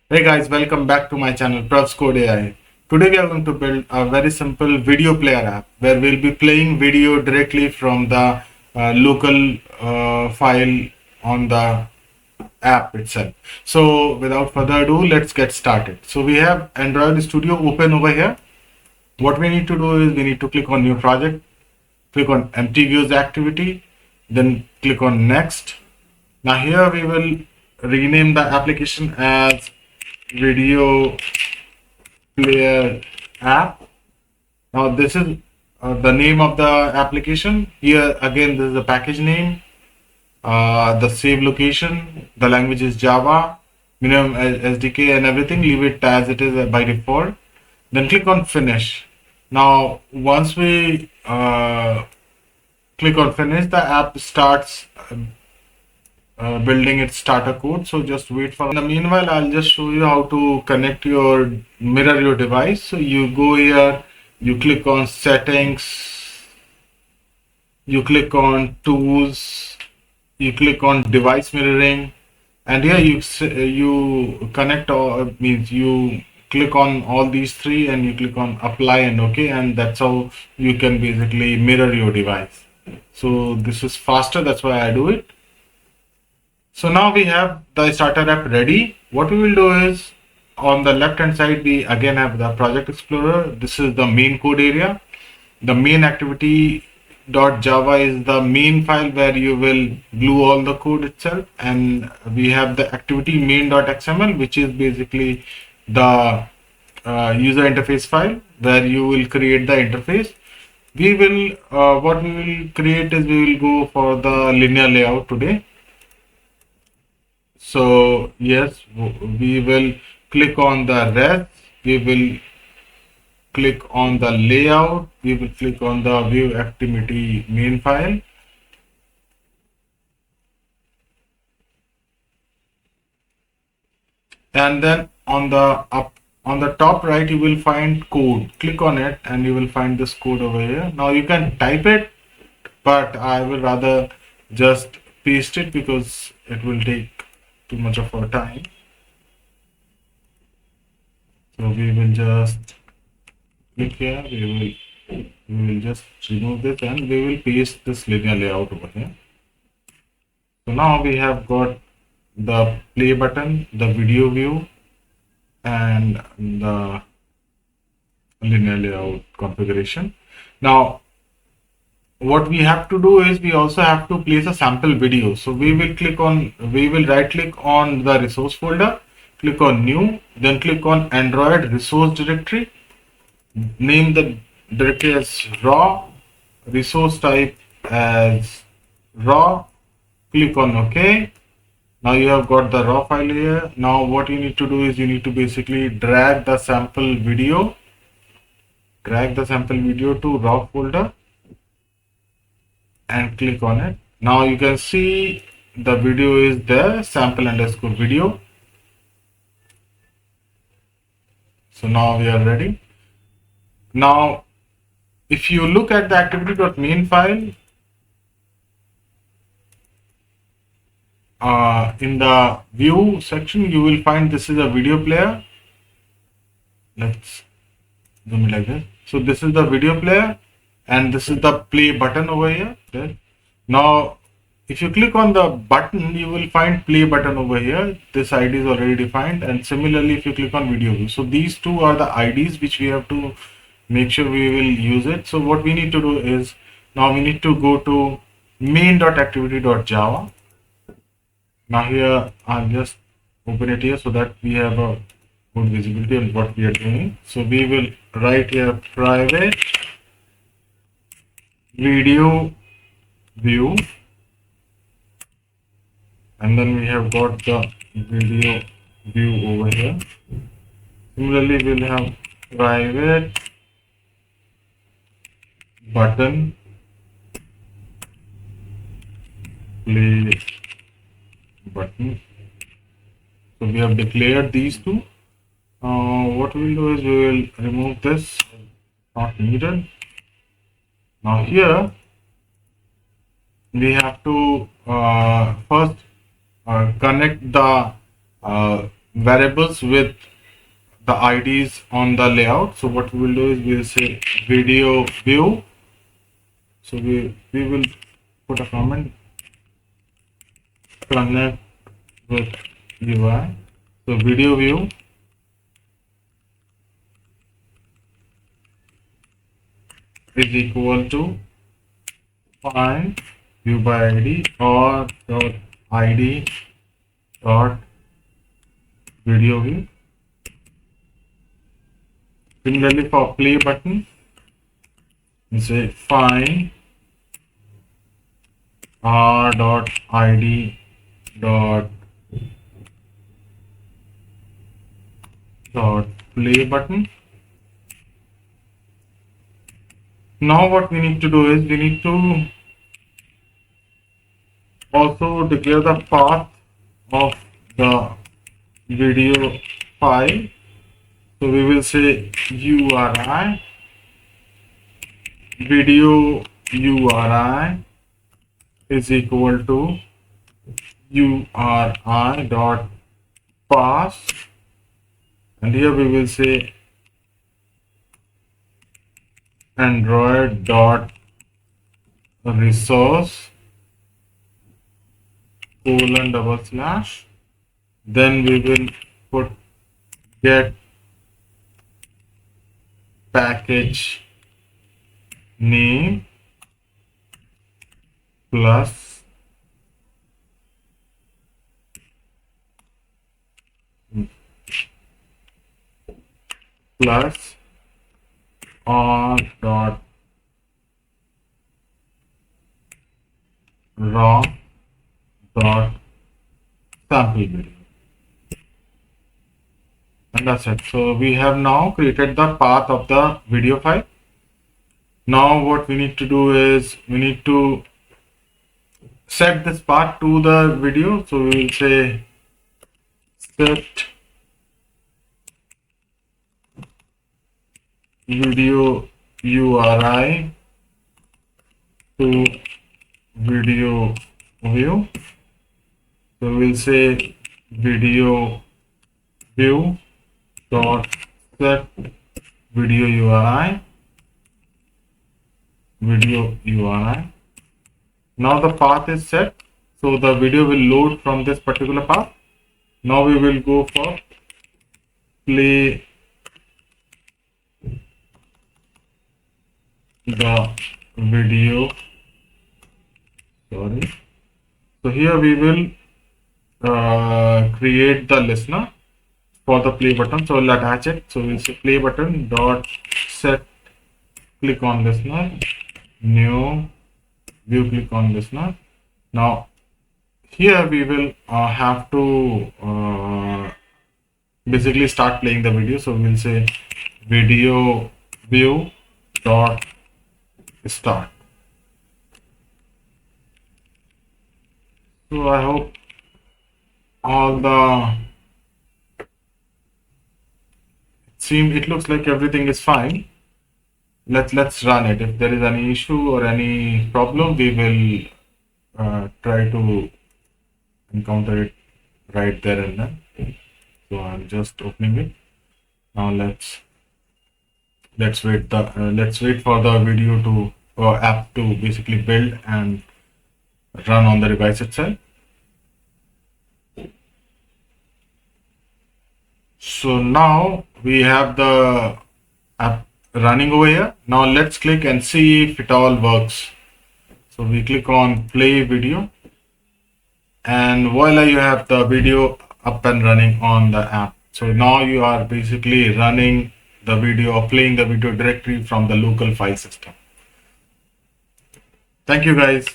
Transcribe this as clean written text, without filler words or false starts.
Hey guys, welcome back to my channel Prav's Code AI. Today we are going to build a very simple video player app where we'll be playing video directly from the local file on the app itself. So without further ado, let's get started. So we have Android Studio open over here. What we need to do is we need to click on new project, click on empty views activity, then click on next. Now here we will rename the application as video player app. Now this is the name of the application. Here again, this is the package name, the save location, the language is Java, minimum SDK and everything. Leave it as it is by default. Then click on finish. Now once we click on finish, the app starts building its starter code. So just wait for. In the meanwhile, I'll just show you how to connect your mirror your device. So you go here, you click on settings, you click on tools, you click on device mirroring, and here you connect or means you click on all these three and you click on apply and OK, and that's how you can basically mirror your device. So this is faster, that's why I do it. So now we have the starter app ready. What we will do is on the left hand side, we again have the project explorer. This is the main code area. The main activity.java is the main file where you will glue all the code itself. And we have the activity main.xml, which is basically the user interface file where you will create the interface. We will, what we will create is we will go for the linear layout today. So yes, we will click on the rest, we will click on the layout, we will click on the view activity main file. And then on the top right, you will find code. Click on it and you will find this code over here. Now you can type it, but I will rather just paste it because it will take too much of our time. So we will just click here, we will just remove this and we will paste this linear layout over here. So now we have got the play button, the video view, and the linear layout configuration. Now what we have to do is we also have to place a sample video. So we will right click on the resource folder, click on new, then click on Android resource directory, name the directory as raw, resource type as raw, click on OK. Now you have got the raw file here. Now what you need to do is you need to basically drag the sample video to raw folder and click on it. Now you can see the video is there, sample underscore video. So now we are ready. Now if you look at the activity.main file, in the view section, you will find this is a video player. Let's zoom it like this. So this is the video player and this is the play button over here. Okay. Now if you click on the button, you will find play button over here. This ID is already defined, and similarly if you click on video view. So these two are the IDs which we have to make sure we will use it. So what we need to do is now we need to go to main.activity.java. Now here I'll just open it here so that we have a good visibility on what we are doing. So we will write here private video view, and then we have got the video view over here. Similarly, we'll have private button play button. So we have declared these two. What we will do is we will remove this, not needed. Now here we have to first connect the variables with the IDs on the layout. So what we will do is we'll say video view. So we will put a comment connect with UI. So video view is equal to find view by ID or dot ID dot video view. Similarly for play button, we say find r dot ID dot play button. Now what we need to do is we need to also declare the path of the video file. So we will say URI video URI is equal to URI dot pass, and here we will say Android dot resource colon double slash, then we will put get package name plus r dot raw dot sample video, and that's it. So we have now created the path of the video file. Now what we need to do is we need to set this path to the video. So we will say set video URI to video view. So we'll say video view dot set video URI. Now the path is set, so the video will load from this particular path. Now we will go for play the video. Sorry. So here we will create the listener for the play button. So we'll attach it. So we'll say play button dot set, click on listener, new view, click on listener. Now here we will have to basically start playing the video. So we'll say video view dot start. So I hope it looks like everything is fine. Let's run it. If there is any issue or any problem, we will try to encounter it right there and then. So I'm just opening it. Now let's wait for the video to or app to basically build and run on the device itself. So now we have the app running over here. Now let's click and see if it all works. So we click on play video, and voila, you have the video up and running on the app. So now you are basically running the video or playing the video directly from the local file system. Thank you guys.